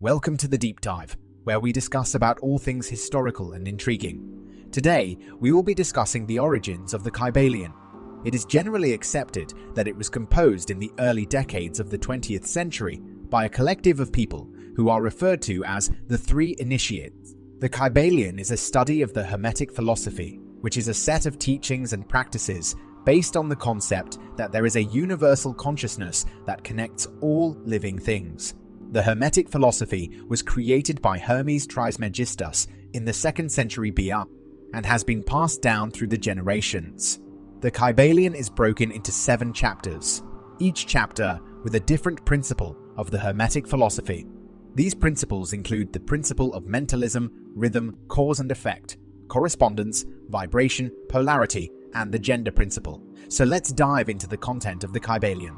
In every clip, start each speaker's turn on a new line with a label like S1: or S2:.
S1: Welcome to the Deep Dive, where we discuss about all things historical and intriguing. Today, we will be discussing the origins of the Kybalion. It is generally accepted that it was composed in the early decades of the 20th century by a collective of people who are referred to as the Three Initiates. The Kybalion is a study of the Hermetic philosophy, which is a set of teachings and practices based on the concept that there is a universal consciousness that connects all living things. The Hermetic philosophy was created by Hermes Trismegistus in the 2nd century BR and has been passed down through the generations. The Kybalion is broken into 7 chapters, each chapter with a different principle of the Hermetic philosophy. These principles include the principle of mentalism, rhythm, cause and effect, correspondence, vibration, polarity, and the gender principle. So let's dive into the content of the Kybalion.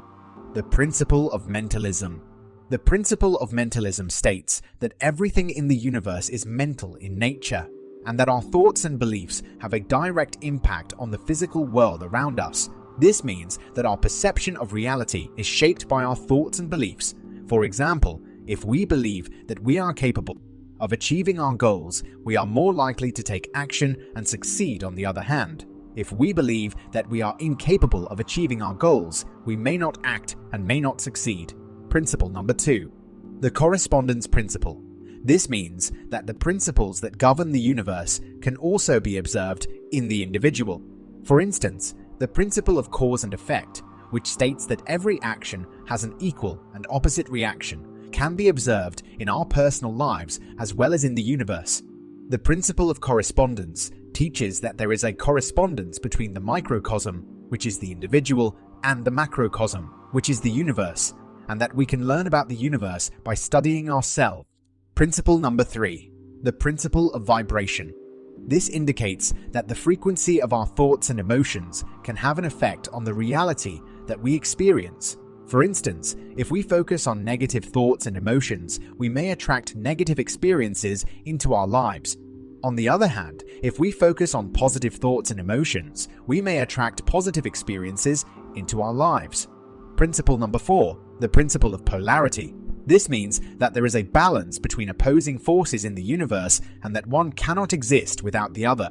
S1: The principle of mentalism. The principle of mentalism states that everything in the universe is mental in nature, and that our thoughts and beliefs have a direct impact on the physical world around us. This means that our perception of reality is shaped by our thoughts and beliefs. For example, if we believe that we are capable of achieving our goals, we are more likely to take action and succeed. On the other hand, if we believe that we are incapable of achieving our goals, we may not act and may not succeed. Principle number 2. The correspondence principle. This means that the principles that govern the universe can also be observed in the individual. For instance, the principle of cause and effect, which states that every action has an equal and opposite reaction, can be observed in our personal lives as well as in the universe. The principle of correspondence teaches that there is a correspondence between the microcosm, which is the individual, and the macrocosm, which is the universe, and that we can learn about the universe by studying ourselves. Principle number 3. The principle of vibration. This indicates that the frequency of our thoughts and emotions can have an effect on the reality that we experience. For instance, if we focus on negative thoughts and emotions, we may attract negative experiences into our lives. On the other hand, if we focus on positive thoughts and emotions, we may attract positive experiences into our lives. Principle number 4. The principle of polarity. This means that there is a balance between opposing forces in the universe and that one cannot exist without the other.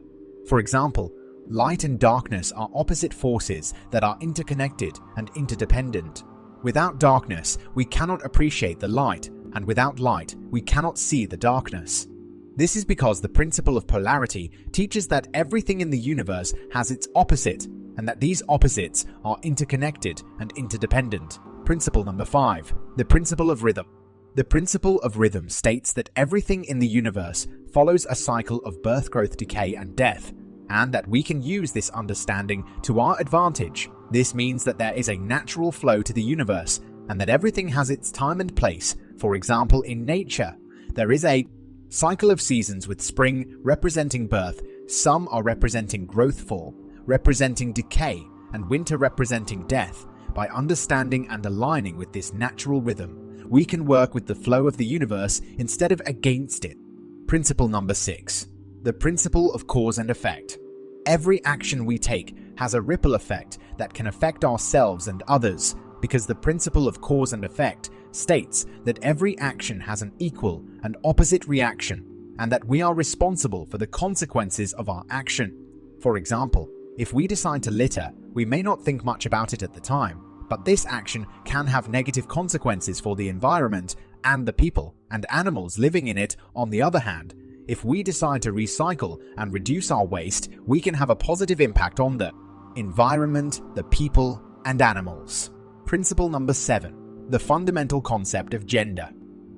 S1: For example, light and darkness are opposite forces that are interconnected and interdependent. Without darkness, we cannot appreciate the light, and without light, we cannot see the darkness. This is because the principle of polarity teaches that everything in the universe has its opposite, and that these opposites are interconnected and interdependent. Principle number 5. The principle of rhythm. The principle of rhythm states that everything in the universe follows a cycle of birth, growth, decay, and death, and that we can use this understanding to our advantage. This means that there is a natural flow to the universe, and that everything has its time and place. For example, in nature, there is a cycle of seasons with spring representing birth, summer representing growth, fall representing decay, and winter representing death. By understanding and aligning with this natural rhythm, we can work with the flow of the universe instead of against it. Principle number 6. The principle of cause and effect. Every action we take has a ripple effect that can affect ourselves and others, because the principle of cause and effect states that every action has an equal and opposite reaction, and that we are responsible for the consequences of our action. For example, if we decide to litter, we may not think much about it at the time, but this action can have negative consequences for the environment and the people and animals living in it. On the other hand, if we decide to recycle and reduce our waste, we can have a positive impact on the environment, the people, and animals. Principle number 7. The fundamental concept of gender.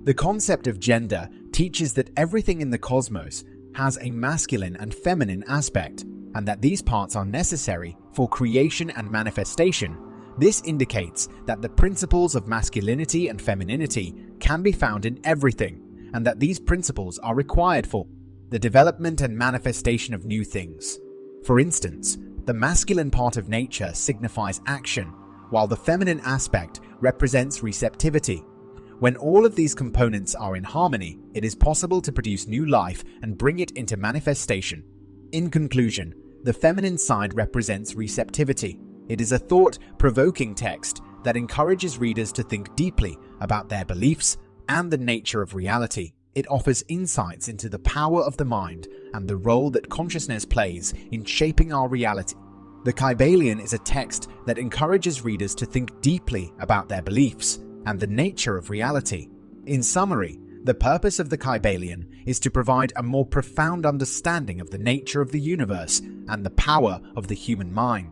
S1: The concept of gender teaches that everything in the cosmos has a masculine and feminine aspect, and that these parts are necessary for creation and manifestation. This indicates that the principles of masculinity and femininity can be found in everything, and that these principles are required for the development and manifestation of new things. For instance, the masculine part of nature signifies action, while the feminine aspect represents receptivity. When all of these components are in harmony, it is possible to produce new life and bring it into manifestation. In conclusion, the feminine side represents receptivity. It is a thought-provoking text that encourages readers to think deeply about their beliefs, and the nature of reality. It offers insights into the power of the mind and the role that consciousness plays in shaping our reality. The Kybalion is a text that encourages readers to think deeply about their beliefs and the nature of reality. In summary, the purpose of the Kybalion is to provide a more profound understanding of the nature of the universe and the power of the human mind.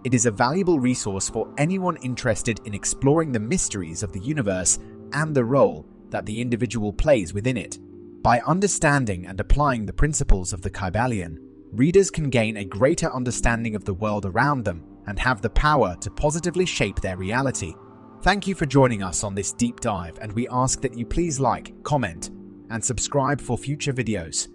S1: It is a valuable resource for anyone interested in exploring the mysteries of the universe and the role that the individual plays within it. By understanding and applying the principles of the Kybalion, readers can gain a greater understanding of the world around them and have the power to positively shape their reality. Thank you for joining us on this deep dive, and we ask that you please like, comment, and subscribe for future videos.